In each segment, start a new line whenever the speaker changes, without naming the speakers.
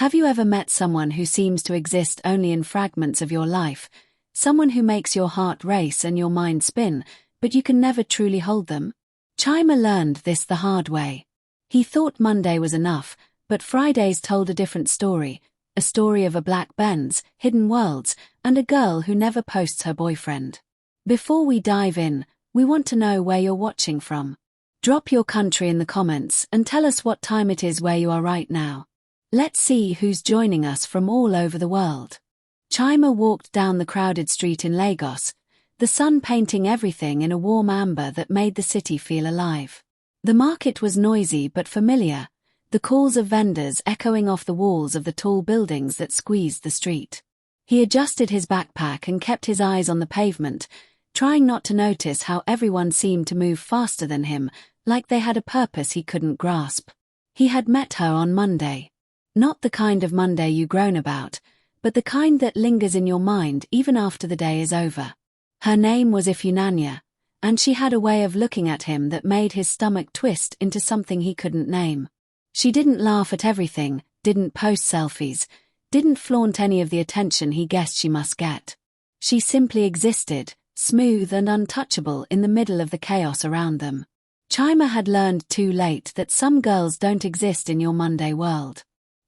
Have you ever met someone who seems to exist only in fragments of your life, someone who makes your heart race and your mind spin, but you can never truly hold them? Chima learned this the hard way. He thought Monday was enough, but Fridays told a different story, a story of a black Benz, hidden worlds, and a girl who never posts her boyfriend. Before we dive in, we want to know where you're watching from. Drop your country in the comments and tell us what time it is where you are right now. Let's see who's joining us from all over the world. Chima walked down the crowded street in Lagos, the sun painting everything in a warm amber that made the city feel alive. The market was noisy but familiar, the calls of vendors echoing off the walls of the tall buildings that squeezed the street. He adjusted his backpack and kept his eyes on the pavement, trying not to notice how everyone seemed to move faster than him, like they had a purpose he couldn't grasp. He had met her on Monday. Not the kind of Monday you groan about, but the kind that lingers in your mind even after the day is over. Her name was Ifunanya, and she had a way of looking at him that made his stomach twist into something he couldn't name. She didn't laugh at everything, didn't post selfies, didn't flaunt any of the attention he guessed she must get. She simply existed, smooth and untouchable in the middle of the chaos around them. Chima had learned too late that some girls don't exist in your Monday world.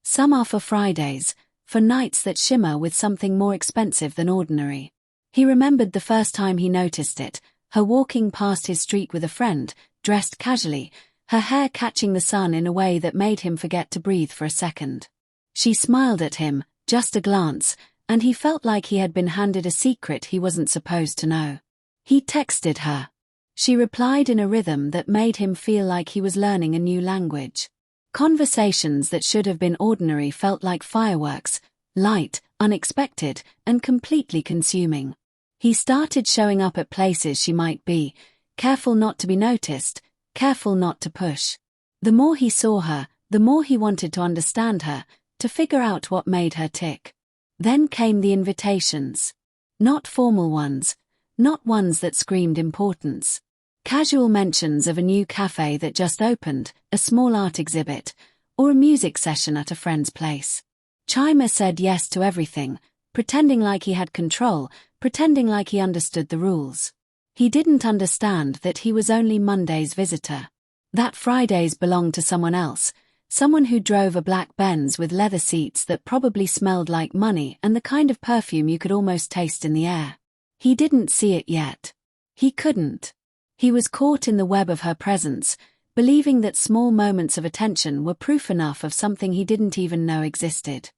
Some are for Fridays, for nights that shimmer with something more expensive than ordinary. He remembered the first time he noticed it, her walking past his street with a friend, dressed casually, her hair catching the sun in a way that made him forget to breathe for a second. She smiled at him, just a glance, and he felt like he had been handed a secret he wasn't supposed to know. He texted her. She replied in a rhythm that made him feel like he was learning a new language. Conversations that should have been ordinary felt like fireworks, light, unexpected, and completely consuming. He started showing up at places she might be, careful not to be noticed, careful not to push. The more he saw her, the more he wanted to understand her, to figure out what made her tick. Then came the invitations. Not formal ones, not ones that screamed importance. Casual mentions of a new cafe that just opened, a small art exhibit, or a music session at a friend's place. Chima said yes to everything, pretending like he had control, pretending like he understood the rules. He didn't understand that he was only Monday's visitor. That Fridays belonged to someone else, someone who drove a black Benz with leather seats that probably smelled like money and the kind of perfume you could almost taste in the air. He didn't see it yet. He couldn't. He was caught in the web of her presence, believing that small moments of attention were proof enough of something he didn't even know existed.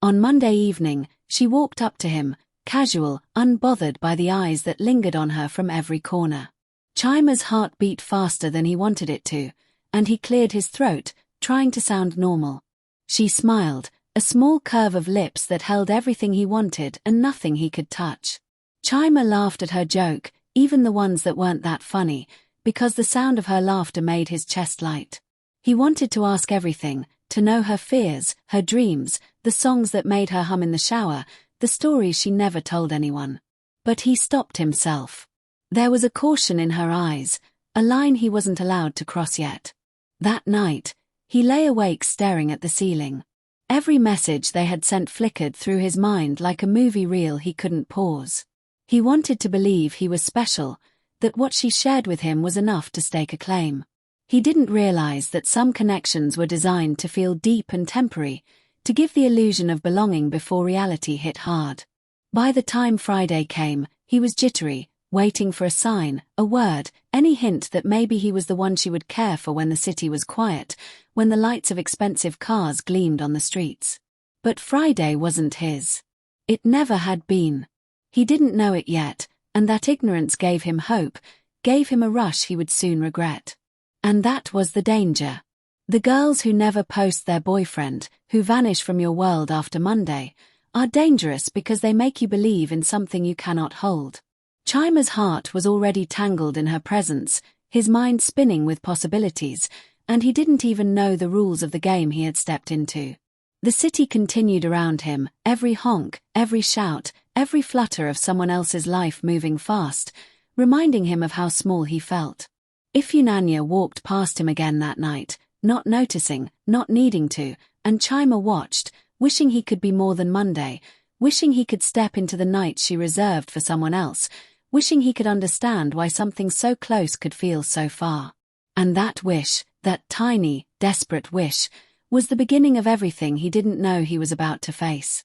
On Monday evening, she walked up to him, casual, unbothered by the eyes that lingered on her from every corner. Chima's heart beat faster than he wanted it to, and he cleared his throat, trying to sound normal. She smiled, a small curve of lips that held everything he wanted and nothing he could touch. Chima laughed at her joke, even the ones that weren't that funny, because the sound of her laughter made his chest light. He wanted to ask everything, to know her fears, her dreams, the songs that made her hum in the shower, the stories she never told anyone. But he stopped himself. There was a caution in her eyes, a line he wasn't allowed to cross yet. That night, he lay awake staring at the ceiling. Every message they had sent flickered through his mind like a movie reel he couldn't pause. He wanted to believe he was special, that what she shared with him was enough to stake a claim. He didn't realize that some connections were designed to feel deep and temporary, to give the illusion of belonging before reality hit hard. By the time Friday came, he was jittery, waiting for a sign, a word, any hint that maybe he was the one she would care for when the city was quiet, when the lights of expensive cars gleamed on the streets. But Friday wasn't his. It never had been. He didn't know it yet, and that ignorance gave him hope, gave him a rush he would soon regret. And that was the danger. The girls who never post their boyfriend, who vanish from your world after Monday, are dangerous because they make you believe in something you cannot hold. Chima's heart was already tangled in her presence, his mind spinning with possibilities, and he didn't even know the rules of the game he had stepped into. The city continued around him, every honk, every shout, every flutter of someone else's life moving fast, reminding him of how small he felt. Ifunanya walked past him again that night, not noticing, not needing to, and Chima watched, wishing he could be more than Monday, wishing he could step into the night she reserved for someone else, wishing he could understand why something so close could feel so far. And that wish, that tiny, desperate wish, was the beginning of everything he didn't know he was about to face.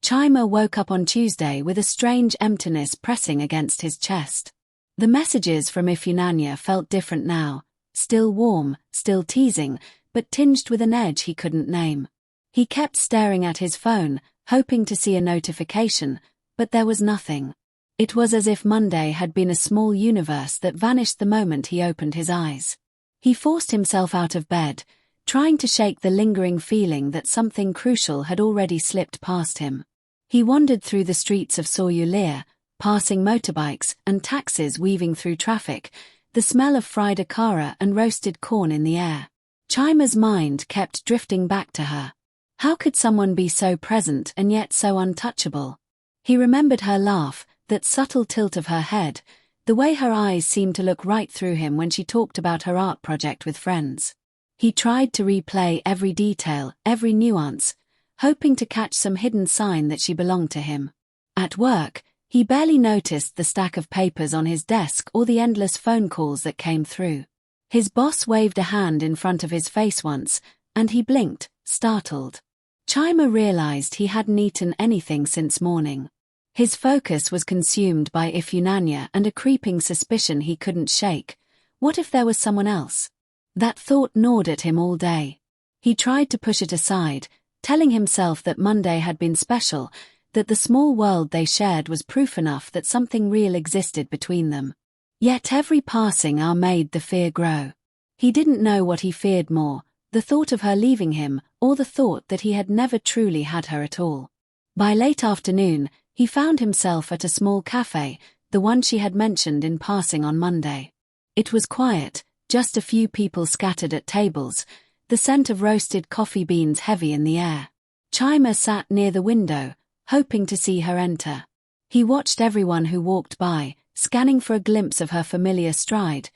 Chima woke up on Tuesday with a strange emptiness pressing against his chest. The messages from Ifunanya felt different now, still warm, still teasing, but tinged with an edge he couldn't name. He kept staring at his phone, hoping to see a notification, but there was nothing. It was as if Monday had been a small universe that vanished the moment he opened his eyes. He forced himself out of bed, trying to shake the lingering feeling that something crucial had already slipped past him. He wandered through the streets of Soyulia, passing motorbikes and taxis weaving through traffic, the smell of fried akara and roasted corn in the air. Chima's mind kept drifting back to her. How could someone be so present and yet so untouchable? He remembered her laugh, that subtle tilt of her head, the way her eyes seemed to look right through him when she talked about her art project with friends. He tried to replay every detail, every nuance, hoping to catch some hidden sign that she belonged to him. At work, he barely noticed the stack of papers on his desk or the endless phone calls that came through. His boss waved a hand in front of his face once, and he blinked, startled. Chima realized he hadn't eaten anything since morning. His focus was consumed by Ifunanya and a creeping suspicion he couldn't shake. What if there was someone else? That thought gnawed at him all day. He tried to push it aside, telling himself that Monday had been special, that the small world they shared was proof enough that something real existed between them. Yet every passing hour made the fear grow. He didn't know what he feared more, the thought of her leaving him, or the thought that he had never truly had her at all. By late afternoon, he found himself at a small cafe, the one she had mentioned in passing on Monday. It was quiet, just a few people scattered at tables, the scent of roasted coffee beans heavy in the air. Chima sat near the window, hoping to see her enter. He watched everyone who walked by, scanning for a glimpse of her familiar stride,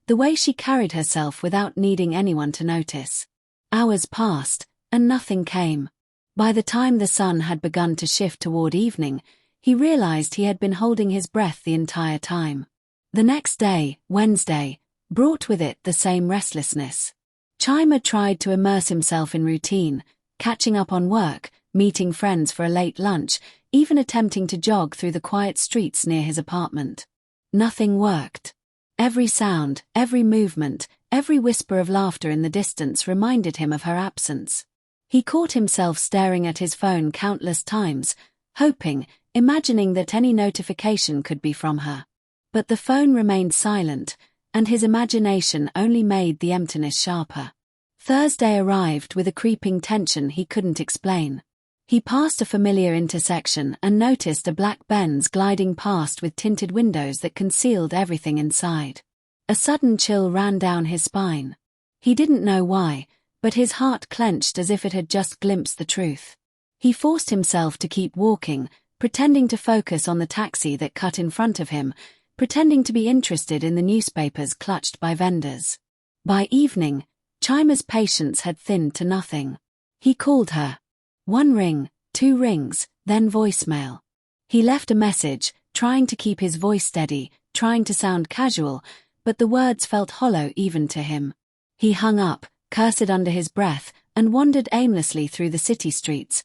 the way she carried herself without needing anyone to notice. Hours passed, and nothing came. By the time the sun had begun to shift toward evening, he realized he had been holding his breath the entire time. The next day, Wednesday, brought with it the same restlessness. Chima tried to immerse himself in routine, catching up on work, meeting friends for a late lunch, even attempting to jog through the quiet streets near his apartment. Nothing worked. Every sound, every movement, every whisper of laughter in the distance reminded him of her absence. He caught himself staring at his phone countless times, hoping, imagining that any notification could be from her. But the phone remained silent, and his imagination only made the emptiness sharper. Thursday arrived with a creeping tension he couldn't explain. He passed a familiar intersection and noticed a black Benz gliding past with tinted windows that concealed everything inside. A sudden chill ran down his spine. He didn't know why, but his heart clenched as if it had just glimpsed the truth. He forced himself to keep walking, pretending to focus on the taxi that cut in front of him, pretending to be interested in the newspapers clutched by vendors. By evening, Chima's patience had thinned to nothing. He called her. 1 ring, 2 rings, then voicemail. He left a message, trying to keep his voice steady, trying to sound casual, but the words felt hollow even to him. He hung up, cursed under his breath, and wandered aimlessly through the city streets,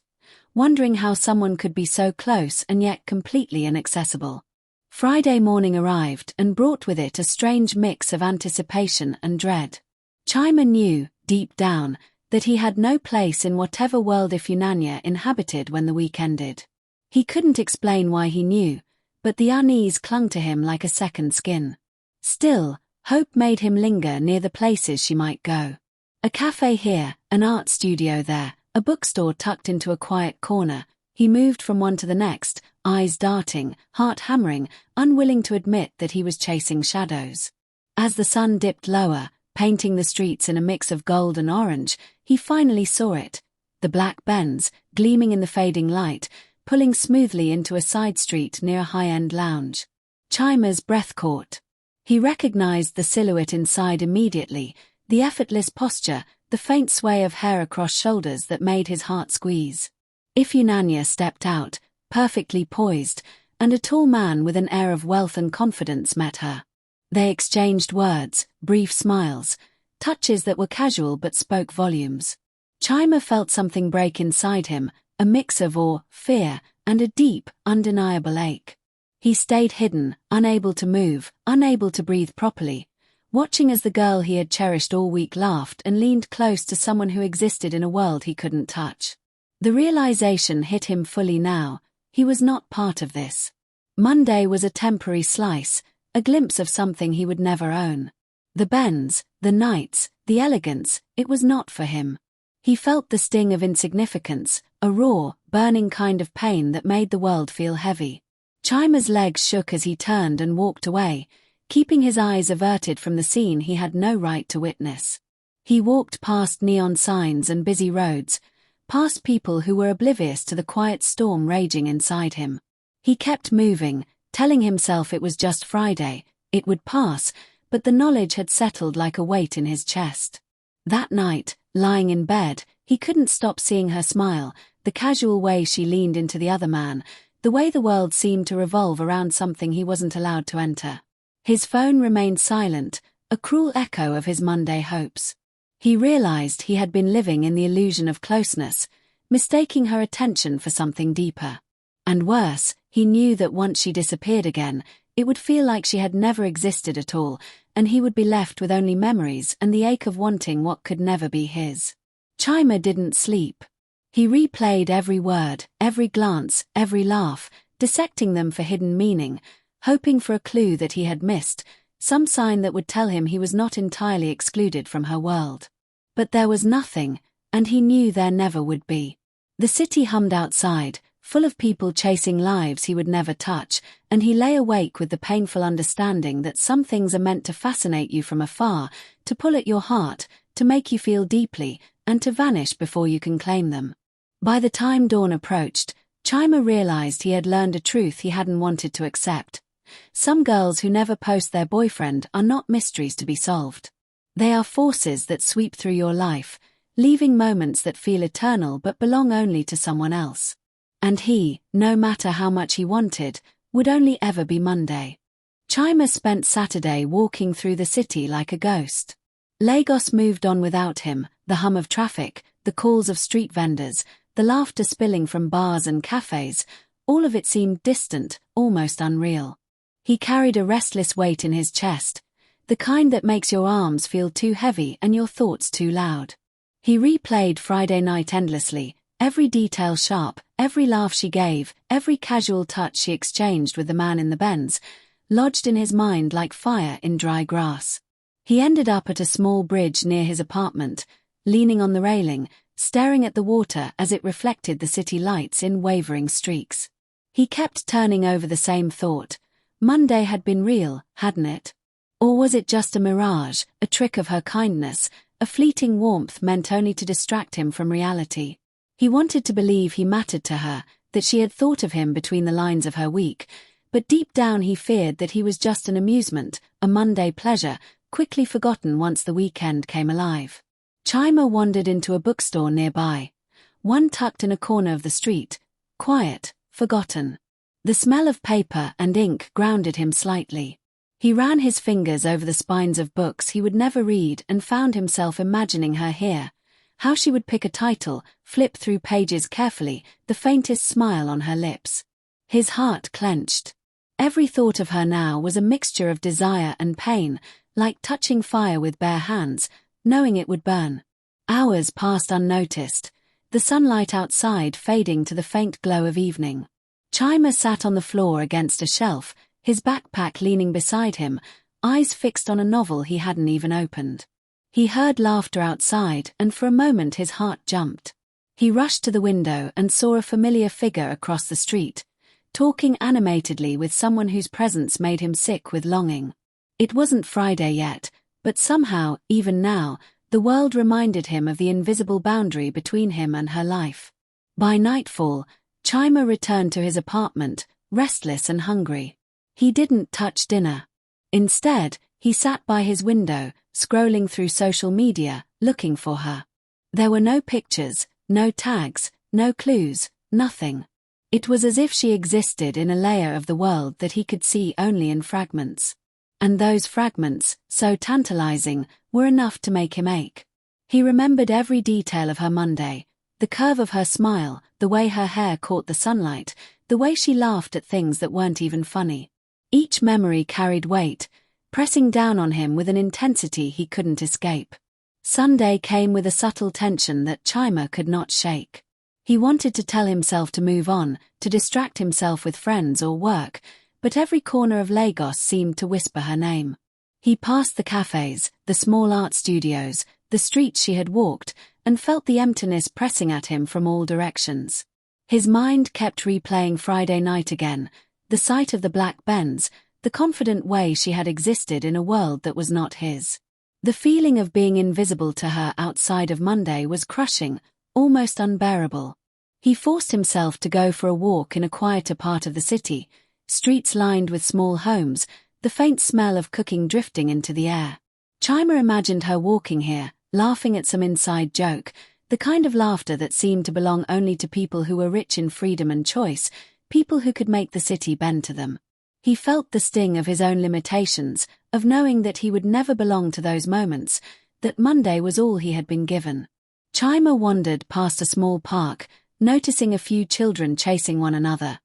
wondering how someone could be so close and yet completely inaccessible. Friday morning arrived and brought with it a strange mix of anticipation and dread. Chima knew, deep down, that he had no place in whatever world Ifunanya inhabited when the week ended. He couldn't explain why he knew, but the unease clung to him like a second skin. Still, hope made him linger near the places she might go. A cafe here, an art studio there, a bookstore tucked into a quiet corner. He moved from one to the next, eyes darting, heart hammering, unwilling to admit that he was chasing shadows. As the sun dipped lower, painting the streets in a mix of gold and orange, he finally saw it. The black Benz, gleaming in the fading light, pulling smoothly into a side street near a high-end lounge. Chima's breath caught. He recognized the silhouette inside immediately, the effortless posture, the faint sway of hair across shoulders that made his heart squeeze. Ifunanya stepped out, perfectly poised, and a tall man with an air of wealth and confidence met her. They exchanged words, brief smiles, touches that were casual but spoke volumes. Chima felt something break inside him, a mix of awe, fear, and a deep, undeniable ache. He stayed hidden, unable to move, unable to breathe properly, watching as the girl he had cherished all week laughed and leaned close to someone who existed in a world he couldn't touch. The realization hit him fully now: he was not part of this. Monday was a temporary slice, a glimpse of something he would never own. The Benz, the nights, the elegance, it was not for him. He felt the sting of insignificance, a raw, burning kind of pain that made the world feel heavy. Chima's legs shook as he turned and walked away, keeping his eyes averted from the scene he had no right to witness. He walked past neon signs and busy roads, past people who were oblivious to the quiet storm raging inside him. He kept moving, telling himself it was just Friday, it would pass, but the knowledge had settled like a weight in his chest. That night, lying in bed, he couldn't stop seeing her smile, the casual way she leaned into the other man, the way the world seemed to revolve around something he wasn't allowed to enter. His phone remained silent, a cruel echo of his Monday hopes. He realized he had been living in the illusion of closeness, mistaking her attention for something deeper. And worse, he knew that once she disappeared again, it would feel like she had never existed at all, and he would be left with only memories and the ache of wanting what could never be his. Chima didn't sleep. He replayed every word, every glance, every laugh, dissecting them for hidden meaning, hoping for a clue that he had missed, some sign that would tell him he was not entirely excluded from her world. But there was nothing, and he knew there never would be. The city hummed outside, full of people chasing lives he would never touch, and he lay awake with the painful understanding that some things are meant to fascinate you from afar, to pull at your heart, to make you feel deeply, and to vanish before you can claim them. By the time dawn approached, Chima realized he had learned a truth he hadn't wanted to accept. Some girls who never post their boyfriend are not mysteries to be solved. They are forces that sweep through your life, leaving moments that feel eternal but belong only to someone else. And he, no matter how much he wanted, would only ever be Monday. Chima spent Saturday walking through the city like a ghost. Lagos moved on without him, the hum of traffic, the calls of street vendors, the laughter spilling from bars and cafes, all of it seemed distant, almost unreal. He carried a restless weight in his chest, the kind that makes your arms feel too heavy and your thoughts too loud. He replayed Friday night endlessly, every detail sharp, every laugh she gave, every casual touch she exchanged with the man in the Benz, lodged in his mind like fire in dry grass. He ended up at a small bridge near his apartment, leaning on the railing, staring at the water as it reflected the city lights in wavering streaks. He kept turning over the same thought. Monday had been real, hadn't it? Or was it just a mirage, a trick of her kindness, a fleeting warmth meant only to distract him from reality? He wanted to believe he mattered to her, that she had thought of him between the lines of her week, but deep down he feared that he was just an amusement, a Monday pleasure, quickly forgotten once the weekend came alive. Chima wandered into a bookstore nearby, one tucked in a corner of the street, quiet, forgotten. The smell of paper and ink grounded him slightly. He ran his fingers over the spines of books he would never read and found himself imagining her here, how she would pick a title, flip through pages carefully, the faintest smile on her lips. His heart clenched. Every thought of her now was a mixture of desire and pain, like touching fire with bare hands, knowing it would burn. Hours passed unnoticed, the sunlight outside fading to the faint glow of evening. Chima sat on the floor against a shelf, his backpack leaning beside him, eyes fixed on a novel he hadn't even opened. He heard laughter outside, and for a moment his heart jumped. He rushed to the window and saw a familiar figure across the street, talking animatedly with someone whose presence made him sick with longing. It wasn't Friday yet, but somehow, even now, the world reminded him of the invisible boundary between him and her life. By nightfall, Chima returned to his apartment, restless and hungry. He didn't touch dinner. Instead, he sat by his window, scrolling through social media, looking for her. There were no pictures, no tags, no clues, nothing. It was as if she existed in a layer of the world that he could see only in fragments. And those fragments, so tantalizing, were enough to make him ache. He remembered every detail of her Monday, the curve of her smile, the way her hair caught the sunlight, the way she laughed at things that weren't even funny. Each memory carried weight, pressing down on him with an intensity he couldn't escape. Sunday came with a subtle tension that Chima could not shake. He wanted to tell himself to move on, to distract himself with friends or work, but every corner of Lagos seemed to whisper her name. He passed the cafes, the small art studios, the streets she had walked, and felt the emptiness pressing at him from all directions. His mind kept replaying Friday night again, the sight of the black Benz, the confident way she had existed in a world that was not his. The feeling of being invisible to her outside of Monday was crushing, almost unbearable. He forced himself to go for a walk in a quieter part of the city, streets lined with small homes, the faint smell of cooking drifting into the air. Chima imagined her walking here, laughing at some inside joke, the kind of laughter that seemed to belong only to people who were rich in freedom and choice, people who could make the city bend to them. He felt the sting of his own limitations, of knowing that he would never belong to those moments, that Monday was all he had been given. Chima wandered past a small park, noticing a few children chasing one another.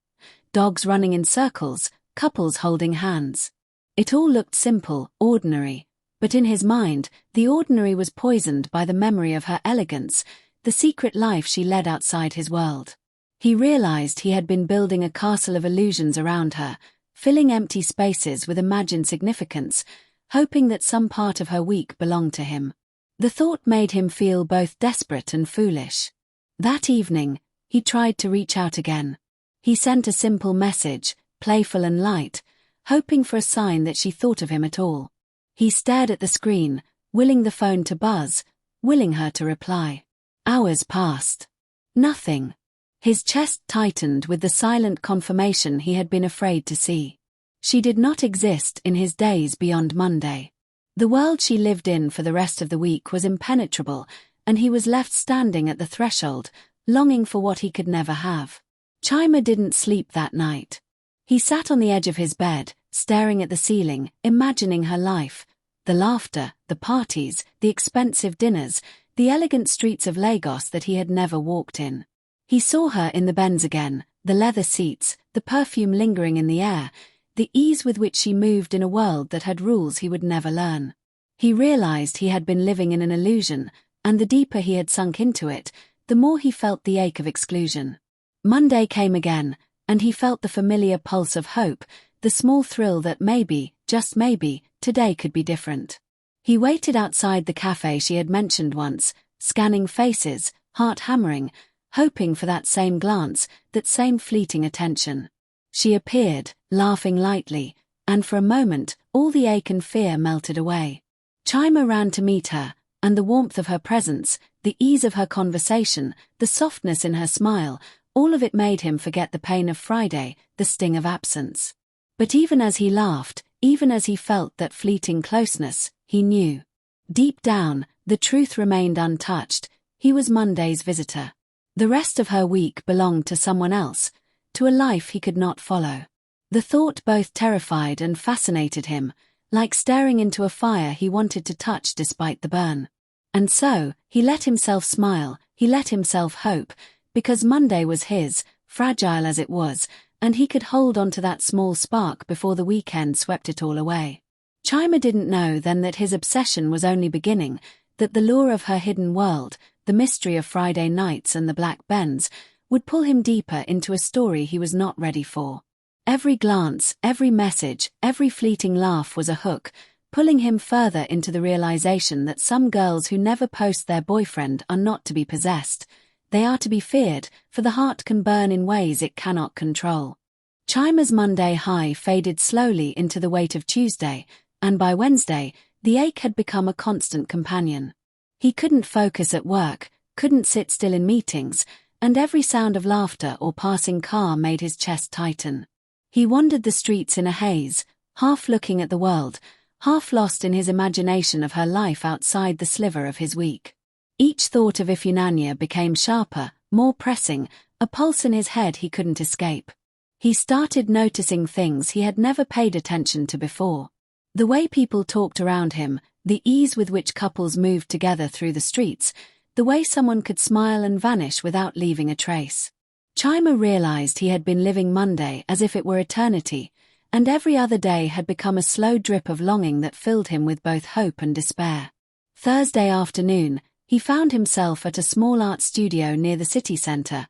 Dogs running in circles, couples holding hands. It all looked simple, ordinary, but in his mind, the ordinary was poisoned by the memory of her elegance, the secret life she led outside his world. He realized he had been building a castle of illusions around her, filling empty spaces with imagined significance, hoping that some part of her week belonged to him. The thought made him feel both desperate and foolish. That evening, he tried to reach out again. He sent a simple message, playful and light, hoping for a sign that she thought of him at all. He stared at the screen, willing the phone to buzz, willing her to reply. Hours passed. Nothing. His chest tightened with the silent confirmation he had been afraid to see. She did not exist in his days beyond Monday. The world she lived in for the rest of the week was impenetrable, and he was left standing at the threshold, longing for what he could never have. Chima didn't sleep that night. He sat on the edge of his bed, staring at the ceiling, imagining her life, the laughter, the parties, the expensive dinners, the elegant streets of Lagos that he had never walked in. He saw her in the Benz again, the leather seats, the perfume lingering in the air, the ease with which she moved in a world that had rules he would never learn. He realized he had been living in an illusion, and the deeper he had sunk into it, the more he felt the ache of exclusion. Monday came again, and he felt the familiar pulse of hope, the small thrill that maybe, just maybe, today could be different. He waited outside the cafe she had mentioned once, scanning faces, heart hammering, hoping for that same glance, that same fleeting attention. She appeared, laughing lightly, and for a moment, all the ache and fear melted away. Chima ran to meet her, and the warmth of her presence, the ease of her conversation, the softness in her smile, all of it made him forget the pain of Friday, the sting of absence. But even as he laughed, even as he felt that fleeting closeness, he knew. Deep down, the truth remained untouched. He was Monday's visitor. The rest of her week belonged to someone else, to a life he could not follow. The thought both terrified and fascinated him, like staring into a fire he wanted to touch despite the burn. And so, he let himself smile, he let himself hope, because Monday was his, fragile as it was, and he could hold on to that small spark before the weekend swept it all away. Chima didn't know then that his obsession was only beginning, that the lure of her hidden world, the mystery of Friday nights and the black Benz, would pull him deeper into a story he was not ready for. Every glance, every message, every fleeting laugh was a hook, pulling him further into the realization that some girls who never post their boyfriend are not to be possessed. They are to be feared, for the heart can burn in ways it cannot control. Chima's Monday high faded slowly into the weight of Tuesday, and by Wednesday, the ache had become a constant companion. He couldn't focus at work, couldn't sit still in meetings, and every sound of laughter or passing car made his chest tighten. He wandered the streets in a haze, half looking at the world, half lost in his imagination of her life outside the sliver of his week. Each thought of Ifunanya became sharper, more pressing, a pulse in his head he couldn't escape. He started noticing things he had never paid attention to before. The way people talked around him, the ease with which couples moved together through the streets, the way someone could smile and vanish without leaving a trace. Chima realized he had been living Monday as if it were eternity, and every other day had become a slow drip of longing that filled him with both hope and despair. Thursday afternoon, he found himself at a small art studio near the city center,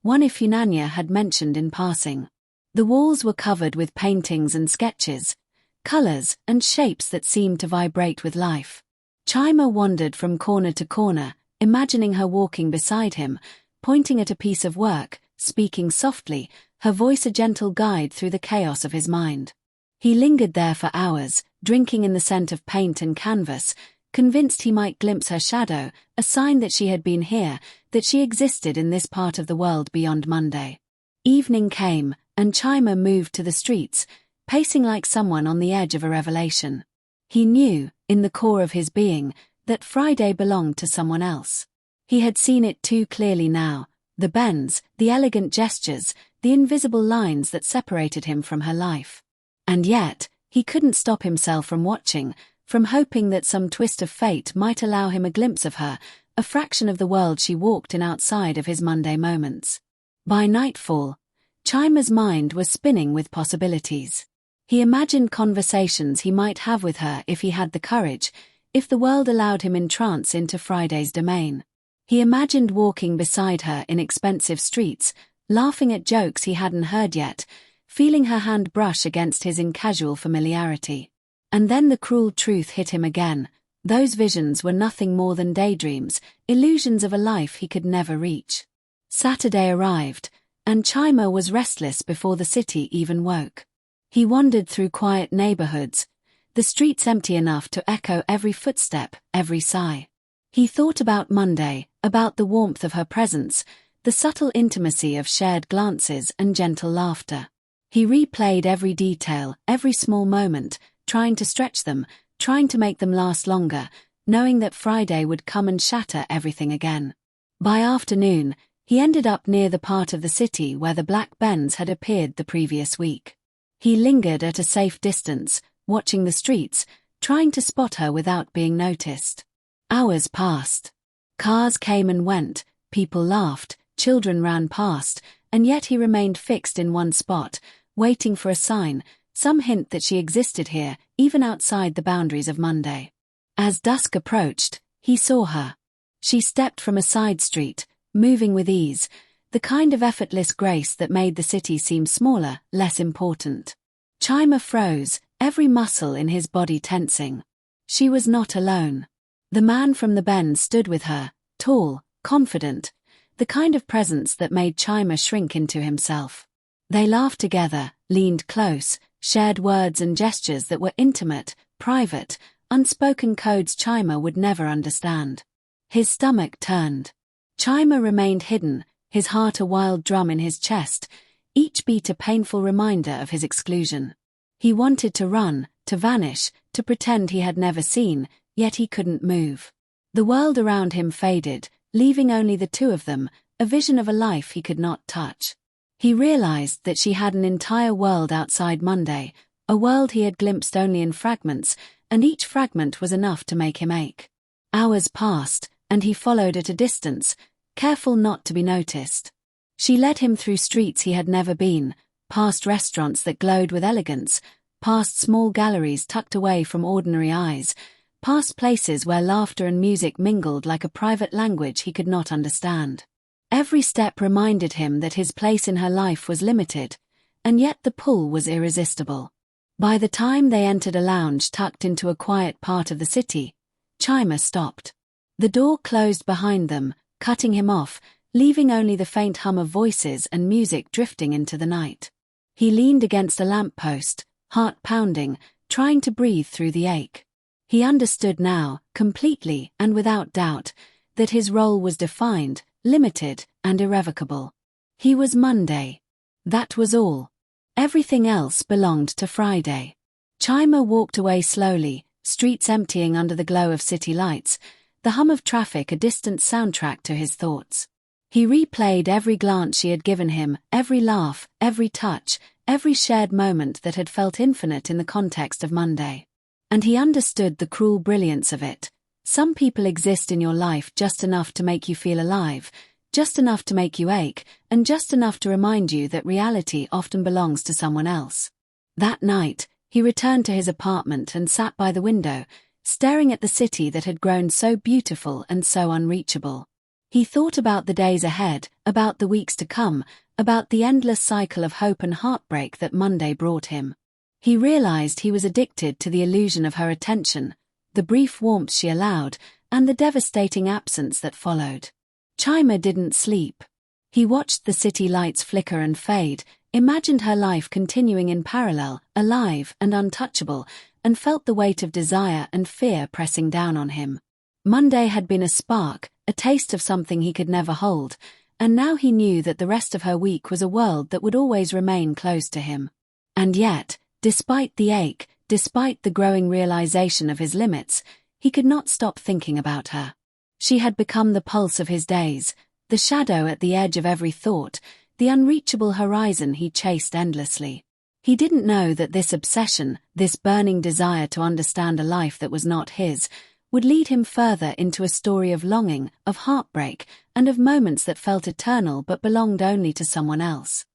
one Ifunanya had mentioned in passing. The walls were covered with paintings and sketches, colors and shapes that seemed to vibrate with life. Chima wandered from corner to corner, imagining her walking beside him, pointing at a piece of work, speaking softly, her voice a gentle guide through the chaos of his mind. He lingered there for hours, drinking in the scent of paint and canvas, convinced he might glimpse her shadow, a sign that she had been here, that she existed in this part of the world beyond Monday. Evening came, and Chima moved to the streets, pacing like someone on the edge of a revelation. He knew, in the core of his being, that Friday belonged to someone else. He had seen it too clearly now, the Benz, the elegant gestures, the invisible lines that separated him from her life. And yet, he couldn't stop himself from watching, from hoping that some twist of fate might allow him a glimpse of her, a fraction of the world she walked in outside of his Monday moments. By nightfall, Chima's mind was spinning with possibilities. He imagined conversations he might have with her if he had the courage, if the world allowed him in trance into Friday's domain. He imagined walking beside her in expensive streets, laughing at jokes he hadn't heard yet, feeling her hand brush against his in casual familiarity. And then the cruel truth hit him again. Those visions were nothing more than daydreams, illusions of a life he could never reach. Saturday arrived, and Chima was restless before the city even woke. He wandered through quiet neighborhoods, the streets empty enough to echo every footstep, every sigh. He thought about Monday, about the warmth of her presence, the subtle intimacy of shared glances and gentle laughter. He replayed every detail, every small moment, trying to stretch them, trying to make them last longer, knowing that Friday would come and shatter everything again. By afternoon, he ended up near the part of the city where the black Benz had appeared the previous week. He lingered at a safe distance, watching the streets, trying to spot her without being noticed. Hours passed. Cars came and went, people laughed, children ran past, and yet he remained fixed in one spot, waiting for a sign, some hint that she existed here, even outside the boundaries of Monday. As dusk approached, he saw her. She stepped from a side street, moving with ease, the kind of effortless grace that made the city seem smaller, less important. Chima froze, every muscle in his body tensing. She was not alone. The man from the Benz stood with her, tall, confident, the kind of presence that made Chima shrink into himself. They laughed together, leaned close, shared words and gestures that were intimate, private, unspoken codes Chima would never understand. His stomach turned. Chima remained hidden, his heart a wild drum in his chest, each beat a painful reminder of his exclusion. He wanted to run, to vanish, to pretend he had never seen, yet he couldn't move. The world around him faded, leaving only the two of them, a vision of a life he could not touch. He realized that she had an entire world outside Monday, a world he had glimpsed only in fragments, and each fragment was enough to make him ache. Hours passed, and he followed at a distance, careful not to be noticed. She led him through streets he had never been, past restaurants that glowed with elegance, past small galleries tucked away from ordinary eyes, past places where laughter and music mingled like a private language he could not understand. Every step reminded him that his place in her life was limited, and yet the pull was irresistible. By the time they entered a lounge tucked into a quiet part of the city, Chima stopped. The door closed behind them, cutting him off, leaving only the faint hum of voices and music drifting into the night. He leaned against a lamppost, heart pounding, trying to breathe through the ache. He understood now, completely and without doubt, that his role was defined, limited, and irrevocable. He was Monday. That was all. Everything else belonged to Friday. Chima walked away slowly, streets emptying under the glow of city lights, the hum of traffic a distant soundtrack to his thoughts. He replayed every glance she had given him, every laugh, every touch, every shared moment that had felt infinite in the context of Monday. And he understood the cruel brilliance of it. Some people exist in your life just enough to make you feel alive, just enough to make you ache, and just enough to remind you that reality often belongs to someone else. That night, he returned to his apartment and sat by the window, staring at the city that had grown so beautiful and so unreachable. He thought about the days ahead, about the weeks to come, about the endless cycle of hope and heartbreak that Monday brought him. He realized he was addicted to the illusion of her attention, the brief warmth she allowed, and the devastating absence that followed. Chima didn't sleep. He watched the city lights flicker and fade, imagined her life continuing in parallel, alive and untouchable, and felt the weight of desire and fear pressing down on him. Monday had been a spark, a taste of something he could never hold, and now he knew that the rest of her week was a world that would always remain close to him. And yet, despite the ache, despite the growing realization of his limits, he could not stop thinking about her. She had become the pulse of his days, the shadow at the edge of every thought, the unreachable horizon he chased endlessly. He didn't know that this obsession, this burning desire to understand a life that was not his, would lead him further into a story of longing, of heartbreak, and of moments that felt eternal but belonged only to someone else.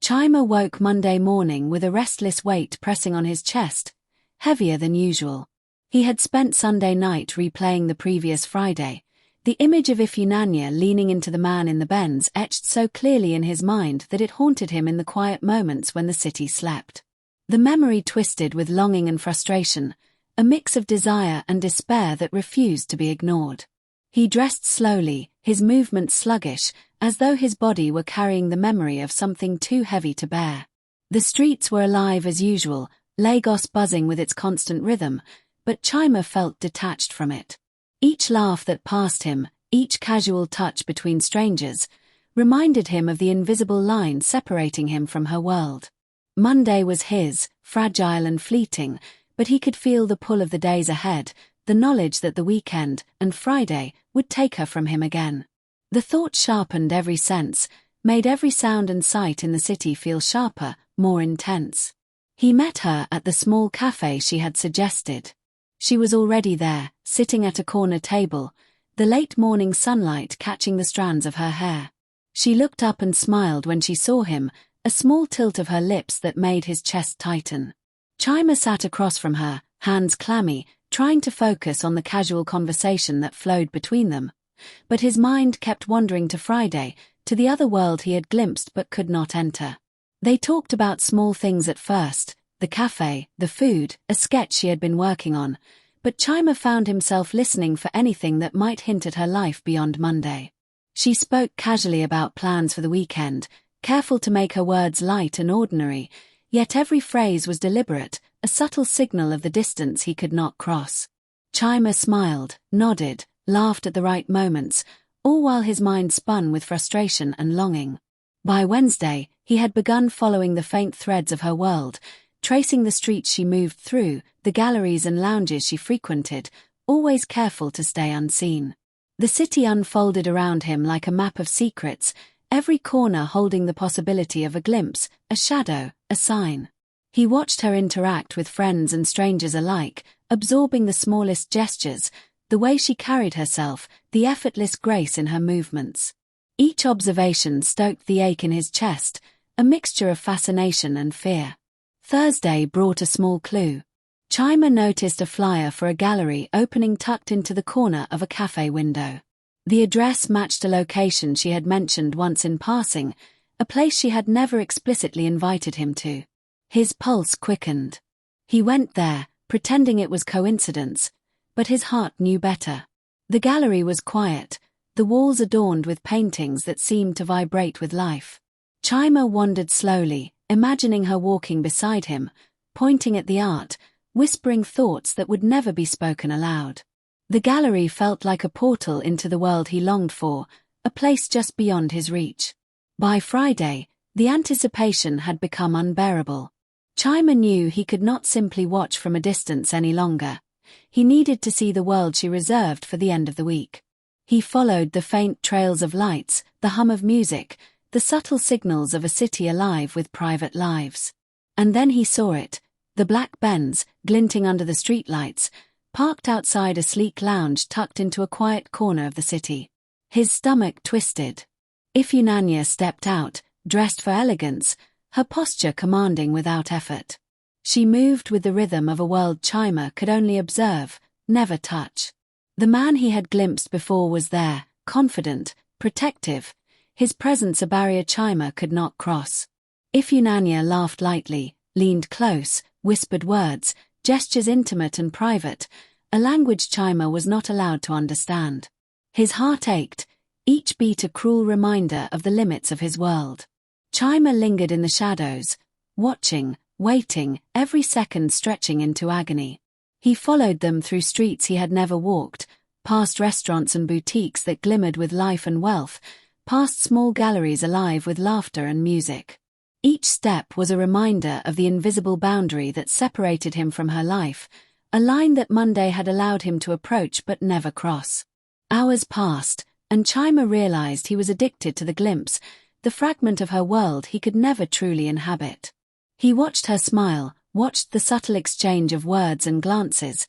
Chima woke Monday morning with a restless weight pressing on his chest, heavier than usual. He had spent Sunday night replaying the previous Friday, the image of Ifunanya leaning into the man in the Benz etched so clearly in his mind that it haunted him in the quiet moments when the city slept. The memory twisted with longing and frustration, a mix of desire and despair that refused to be ignored. He dressed slowly, his movements sluggish, as though his body were carrying the memory of something too heavy to bear. The streets were alive as usual, Lagos buzzing with its constant rhythm, but Chima felt detached from it. Each laugh that passed him, each casual touch between strangers, reminded him of the invisible line separating him from her world. Monday was his, fragile and fleeting, but he could feel the pull of the days ahead, the knowledge that the weekend, and Friday, would take her from him again. The thought sharpened every sense, made every sound and sight in the city feel sharper, more intense. He met her at the small cafe she had suggested. She was already there, sitting at a corner table, the late morning sunlight catching the strands of her hair. She looked up and smiled when she saw him, a small tilt of her lips that made his chest tighten. Chima sat across from her, hands clammy, trying to focus on the casual conversation that flowed between them. But his mind kept wandering to Friday, to the other world he had glimpsed but could not enter. They talked about small things at first, the cafe, the food, a sketch she had been working on, but Chima found himself listening for anything that might hint at her life beyond Monday. She spoke casually about plans for the weekend, careful to make her words light and ordinary, yet every phrase was deliberate, a subtle signal of the distance he could not cross. Chima smiled, nodded, laughed at the right moments, all while his mind spun with frustration and longing. By Wednesday, he had begun following the faint threads of her world, tracing the streets she moved through, the galleries and lounges she frequented, always careful to stay unseen. The city unfolded around him like a map of secrets, every corner holding the possibility of a glimpse, a shadow, a sign. He watched her interact with friends and strangers alike, absorbing the smallest gestures, the way she carried herself, the effortless grace in her movements. Each observation stoked the ache in his chest, a mixture of fascination and fear. Thursday brought a small clue. Chima noticed a flyer for a gallery opening tucked into the corner of a cafe window. The address matched a location she had mentioned once in passing, a place she had never explicitly invited him to. His pulse quickened. He went there, pretending it was coincidence, but his heart knew better. The gallery was quiet, the walls adorned with paintings that seemed to vibrate with life. Chima wandered slowly, imagining her walking beside him, pointing at the art, whispering thoughts that would never be spoken aloud. The gallery felt like a portal into the world he longed for, a place just beyond his reach. By Friday, the anticipation had become unbearable. Chima knew he could not simply watch from a distance any longer. He needed to see the world she reserved for the end of the week. He followed the faint trails of lights, the hum of music, the subtle signals of a city alive with private lives. And then he saw it, the black Benz, glinting under the streetlights, parked outside a sleek lounge tucked into a quiet corner of the city. His stomach twisted. Ifunanya stepped out, dressed for elegance, her posture commanding without effort. She moved with the rhythm of a world Chima could only observe, never touch. The man he had glimpsed before was there, confident, protective, his presence a barrier Chima could not cross. Ifunanya laughed lightly, leaned close, whispered words, gestures intimate and private, a language Chima was not allowed to understand. His heart ached, each beat a cruel reminder of the limits of his world. Chima lingered in the shadows, watching, waiting, every second stretching into agony. He followed them through streets he had never walked, past restaurants and boutiques that glimmered with life and wealth, past small galleries alive with laughter and music. Each step was a reminder of the invisible boundary that separated him from her life, a line that Monday had allowed him to approach but never cross. Hours passed, and Chima realized he was addicted to the glimpse, the fragment of her world he could never truly inhabit. He watched her smile, watched the subtle exchange of words and glances,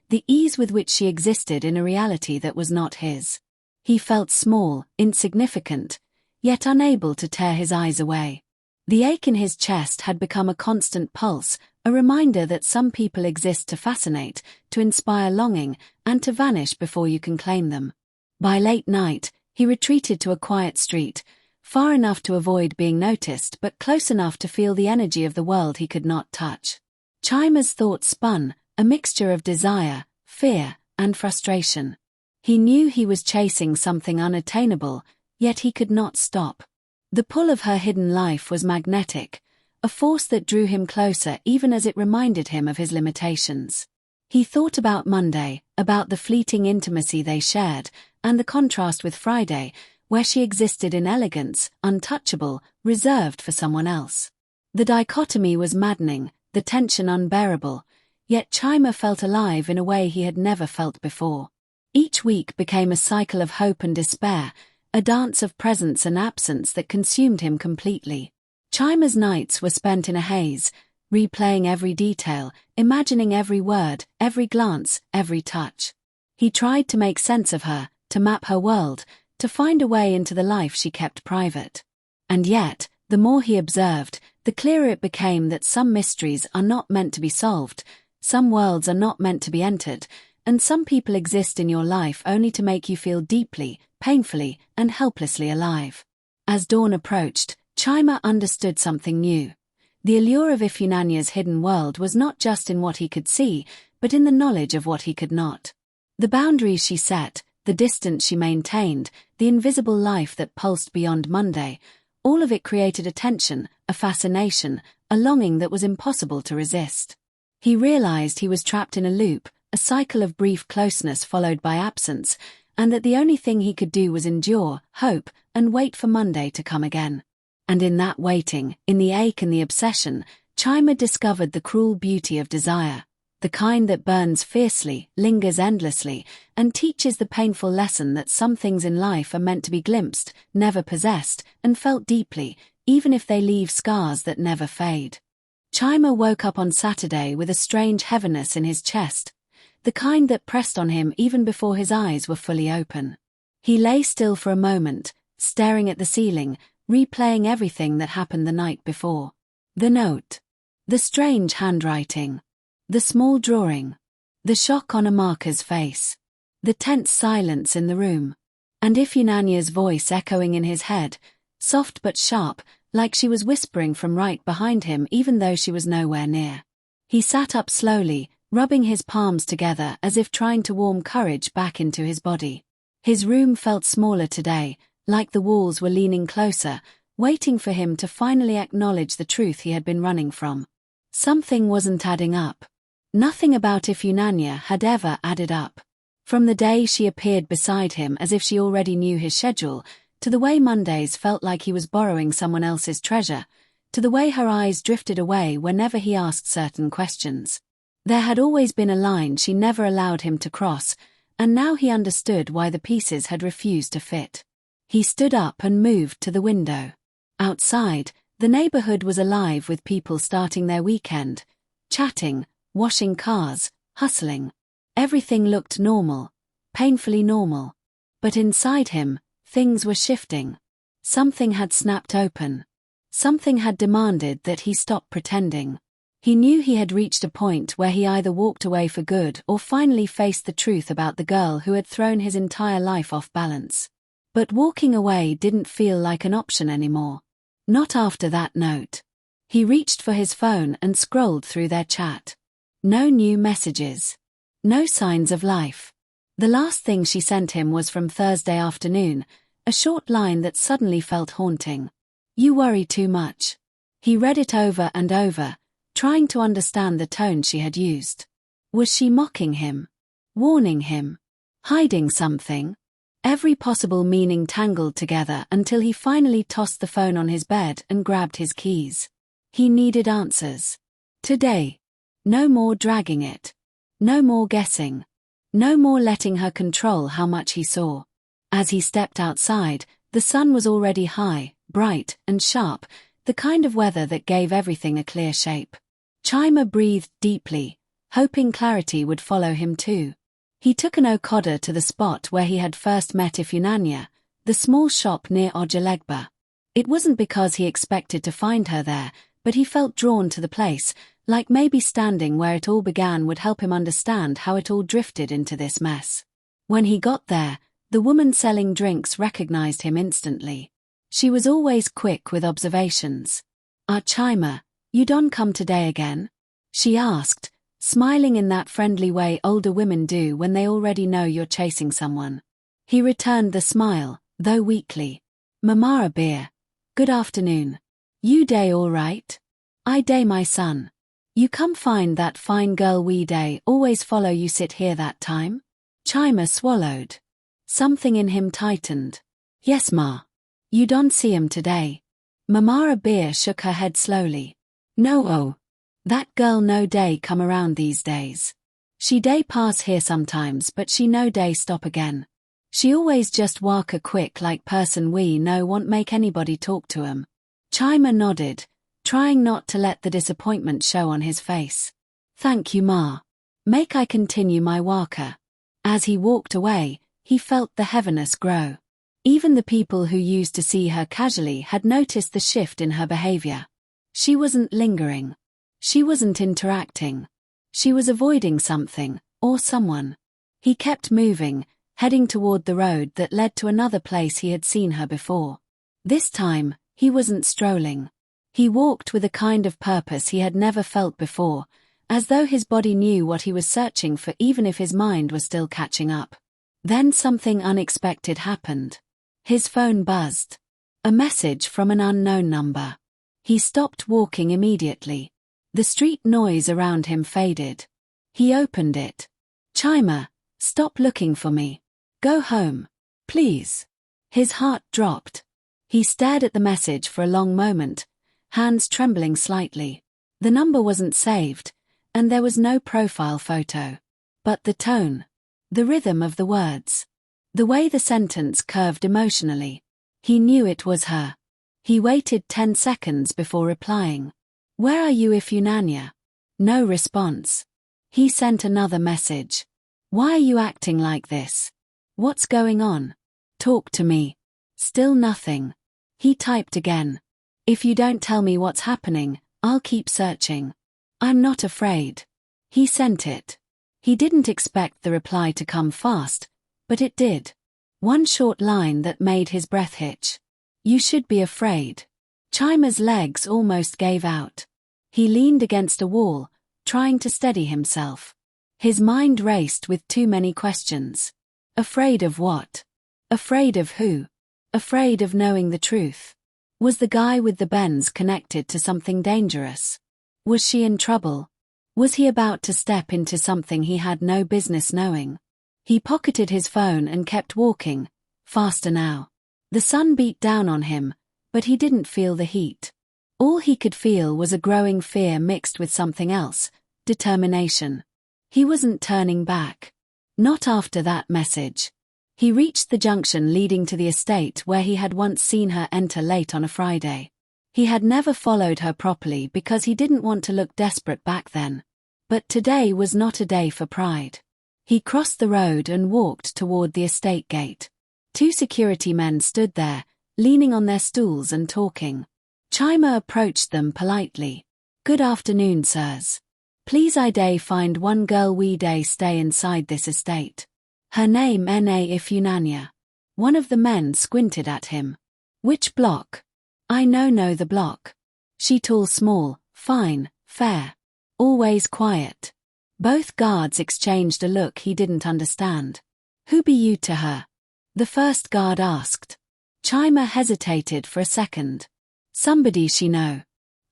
the ease with which she existed in a reality that was not his. He felt small, insignificant, yet unable to tear his eyes away. The ache in his chest had become a constant pulse, a reminder that some people exist to fascinate, to inspire longing, and to vanish before you can claim them. By late night, he retreated to a quiet street, far enough to avoid being noticed but close enough to feel the energy of the world he could not touch. Chima's thoughts spun, a mixture of desire, fear, and frustration. He knew he was chasing something unattainable, yet he could not stop. The pull of her hidden life was magnetic, a force that drew him closer even as it reminded him of his limitations. He thought about Monday, about the fleeting intimacy they shared, and the contrast with Friday, where she existed in elegance, untouchable, reserved for someone else. The dichotomy was maddening, the tension unbearable, yet Chima felt alive in a way he had never felt before. Each week became a cycle of hope and despair, a dance of presence and absence that consumed him completely. Chima's nights were spent in a haze, replaying every detail, imagining every word, every glance, every touch. He tried to make sense of her, to map her world, to find a way into the life she kept private. And yet, the more he observed, the clearer it became that some mysteries are not meant to be solved, some worlds are not meant to be entered, and some people exist in your life only to make you feel deeply, painfully, and helplessly alive. As dawn approached, Chima understood something new. The allure of Ifunanya's hidden world was not just in what he could see, but in the knowledge of what he could not. The boundaries she set, the distance she maintained, the invisible life that pulsed beyond Monday, all of it created a tension, a fascination, a longing that was impossible to resist. He realized he was trapped in a loop, a cycle of brief closeness followed by absence, and that the only thing he could do was endure, hope, and wait for Monday to come again. And in that waiting, in the ache and the obsession, Chima discovered the cruel beauty of desire, the kind that burns fiercely, lingers endlessly, and teaches the painful lesson that some things in life are meant to be glimpsed, never possessed, and felt deeply, even if they leave scars that never fade. Chima woke up on Saturday with a strange heaviness in his chest, the kind that pressed on him even before his eyes were fully open. He lay still for a moment, staring at the ceiling, replaying everything that happened the night before. The note. The strange handwriting. The small drawing. The shock on Amaka's face. The tense silence in the room. And Ifunanya's voice echoing in his head, soft but sharp, like she was whispering from right behind him even though she was nowhere near. He sat up slowly, rubbing his palms together as if trying to warm courage back into his body. His room felt smaller today, like the walls were leaning closer, waiting for him to finally acknowledge the truth he had been running from. Something wasn't adding up. Nothing about Ifunanya had ever added up. From the day she appeared beside him as if she already knew his schedule, to the way Mondays felt like he was borrowing someone else's treasure, to the way her eyes drifted away whenever he asked certain questions. There had always been a line she never allowed him to cross, and now he understood why the pieces had refused to fit. He stood up and moved to the window. Outside, the neighborhood was alive with people starting their weekend, chatting, washing cars, hustling. Everything looked normal, painfully normal. But inside him, things were shifting. Something had snapped open. Something had demanded that he stop pretending. He knew he had reached a point where he either walked away for good or finally faced the truth about the girl who had thrown his entire life off balance. But walking away didn't feel like an option anymore. Not after that note. He reached for his phone and scrolled through their chat. No new messages. No signs of life. The last thing she sent him was from Thursday afternoon, a short line that suddenly felt haunting. "You worry too much." He read it over and over, trying to understand the tone she had used. Was she mocking him? Warning him? Hiding something? Every possible meaning tangled together until he finally tossed the phone on his bed and grabbed his keys. He needed answers. Today. No more dragging it. No more guessing. No more letting her control how much he saw. As he stepped outside, the sun was already high, bright and sharp, the kind of weather that gave everything a clear shape. Chima breathed deeply, hoping clarity would follow him too. He took an okada to the spot where he had first met Ifunanya, the small shop near Ojalegba. It wasn't because he expected to find her there, but he felt drawn to the place, like maybe standing where it all began would help him understand how it all drifted into this mess. When he got there, the woman selling drinks recognized him instantly. She was always quick with observations. Chima, you don't come today again?" she asked, smiling in that friendly way older women do when they already know you're chasing someone. He returned the smile, though weakly. "Mama a beer. Good afternoon. You day all right?" "I day my son. You come find that fine girl we day always follow you sit here that time?" Chima swallowed. Something in him tightened. "Yes ma. You don't see him today." Mama a beer shook her head slowly. "No oh. That girl no day come around these days. She day pass here sometimes but she no day stop again. She always just walk a quick like person we no want make anybody talk to 'em." Chima nodded, trying not to let the disappointment show on his face. "Thank you ma. Make I continue my walker." As he walked away, he felt the heaviness grow. Even the people who used to see her casually had noticed the shift in her behavior. She wasn't lingering. She wasn't interacting. She was avoiding something, or someone. He kept moving, heading toward the road that led to another place he had seen her before. This time, he wasn't strolling. He walked with a kind of purpose he had never felt before, as though his body knew what he was searching for even if his mind was still catching up. Then something unexpected happened. His phone buzzed. A message from an unknown number. He stopped walking immediately. The street noise around him faded. He opened it. "Chima, stop looking for me. Go home. Please." His heart dropped. He stared at the message for a long moment, hands trembling slightly. The number wasn't saved, and there was no profile photo. But the tone. The rhythm of the words. The way the sentence curved emotionally. He knew it was her. He waited 10 seconds before replying. "Where are you Ifunanya?" No response. He sent another message. "Why are you acting like this? What's going on? Talk to me." Still nothing. He typed again. "If you don't tell me what's happening, I'll keep searching. I'm not afraid." He sent it. He didn't expect the reply to come fast, but it did. One short line that made his breath hitch. "You should be afraid." Chima's legs almost gave out. He leaned against a wall, trying to steady himself. His mind raced with too many questions. Afraid of what? Afraid of who? Afraid of knowing the truth. Was the guy with the Benz connected to something dangerous? Was she in trouble? Was he about to step into something he had no business knowing? He pocketed his phone and kept walking, faster now. The sun beat down on him, but he didn't feel the heat. All he could feel was a growing fear mixed with something else, determination. He wasn't turning back. Not after that message. He reached the junction leading to the estate where he had once seen her enter late on a Friday. He had never followed her properly because he didn't want to look desperate back then. But today was not a day for pride. He crossed the road and walked toward the estate gate. 2 security men stood there, leaning on their stools and talking. Chima approached them politely. "Good afternoon, sirs. Please I day find one girl we day stay inside this estate. Her name Ifunanya." One of the men squinted at him. "Which block?" "I know the block. She tall small, fine, fair. Always quiet." Both guards exchanged a look he didn't understand. "Who be you to her?" the first guard asked. Chima hesitated for a second. "Somebody she know.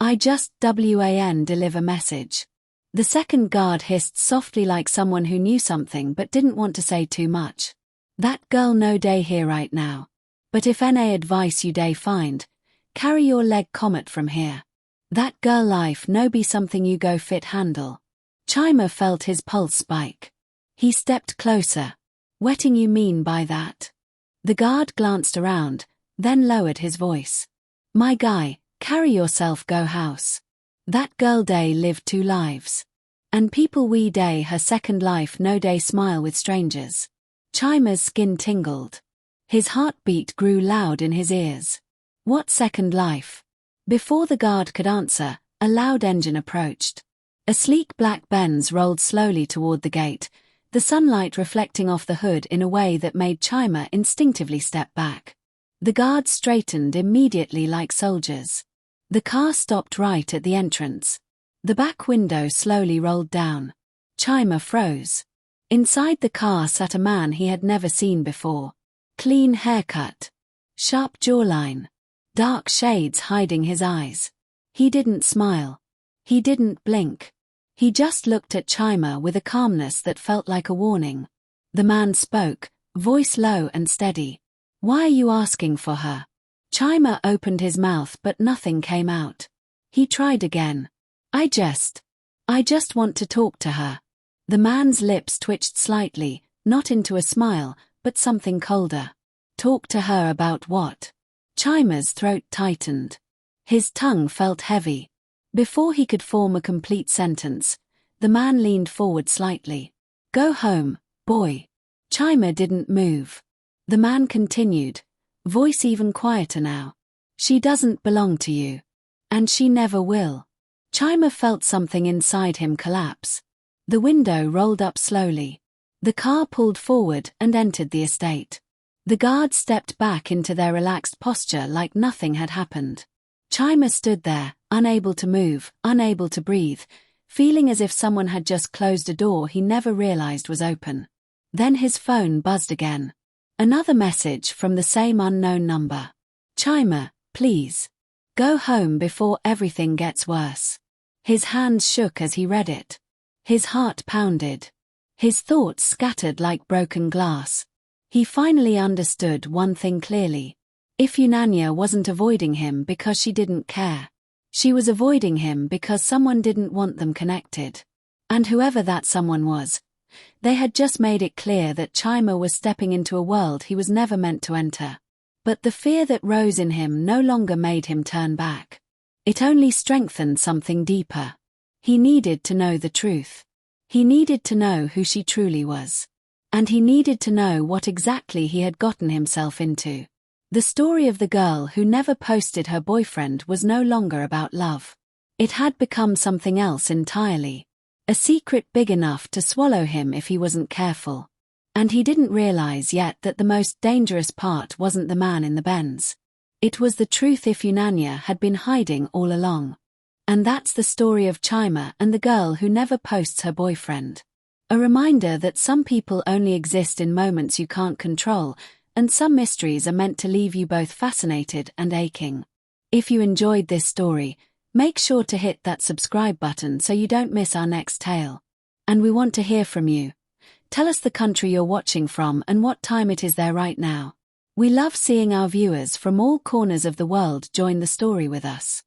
I just deliver message." The second guard hissed softly like someone who knew something but didn't want to say too much. "That girl no day here right now. But if any advice you day find, carry your leg comet from here. That girl life no be something you go fit handle." Chima felt his pulse spike. He stepped closer. "Wetting you mean by that?" The guard glanced around, then lowered his voice. "My guy, carry yourself go house. That girl day lived 2 lives. And people we day her second life no day smile with strangers." Chima's skin tingled. His heartbeat grew loud in his ears. "What second life?" Before the guard could answer, a loud engine approached. A sleek black Benz rolled slowly toward the gate, the sunlight reflecting off the hood in a way that made Chima instinctively step back. The guards straightened immediately like soldiers. The car stopped right at the entrance. The back window slowly rolled down. Chima froze. Inside the car sat a man he had never seen before. Clean haircut. Sharp jawline. Dark shades hiding his eyes. He didn't smile. He didn't blink. He just looked at Chima with a calmness that felt like a warning. The man spoke, voice low and steady. "Why are you asking for her?" Chima opened his mouth but nothing came out. He tried again. I just want to talk to her." The man's lips twitched slightly, not into a smile, but something colder. "Talk to her about what?" Chima's throat tightened. His tongue felt heavy. Before he could form a complete sentence, the man leaned forward slightly. "Go home, boy." Chima didn't move. The man continued, voice even quieter now. "She doesn't belong to you. And she never will." Chima felt something inside him collapse. The window rolled up slowly. The car pulled forward and entered the estate. The guards stepped back into their relaxed posture like nothing had happened. Chima stood there, unable to move, unable to breathe, feeling as if someone had just closed a door he never realized was open. Then his phone buzzed again. Another message from the same unknown number. "Chima, please. Go home before everything gets worse." His hands shook as he read it. His heart pounded. His thoughts scattered like broken glass. He finally understood one thing clearly. Ifunanya wasn't avoiding him because she didn't care. She was avoiding him because someone didn't want them connected. And whoever that someone was, they had just made it clear that Chima was stepping into a world he was never meant to enter. But the fear that rose in him no longer made him turn back. It only strengthened something deeper. He needed to know the truth. He needed to know who she truly was. And he needed to know what exactly he had gotten himself into. The story of the girl who never posted her boyfriend was no longer about love. It had become something else entirely. A secret big enough to swallow him if he wasn't careful. And he didn't realize yet that the most dangerous part wasn't the man in the Benz. It was the truth Ifunanya had been hiding all along. And that's the story of Chima and the girl who never posts her boyfriend. A reminder that some people only exist in moments you can't control, and some mysteries are meant to leave you both fascinated and aching. If you enjoyed this story, make sure to hit that subscribe button so you don't miss our next tale. And we want to hear from you. Tell us the country you're watching from and what time it is there right now. We love seeing our viewers from all corners of the world join the story with us.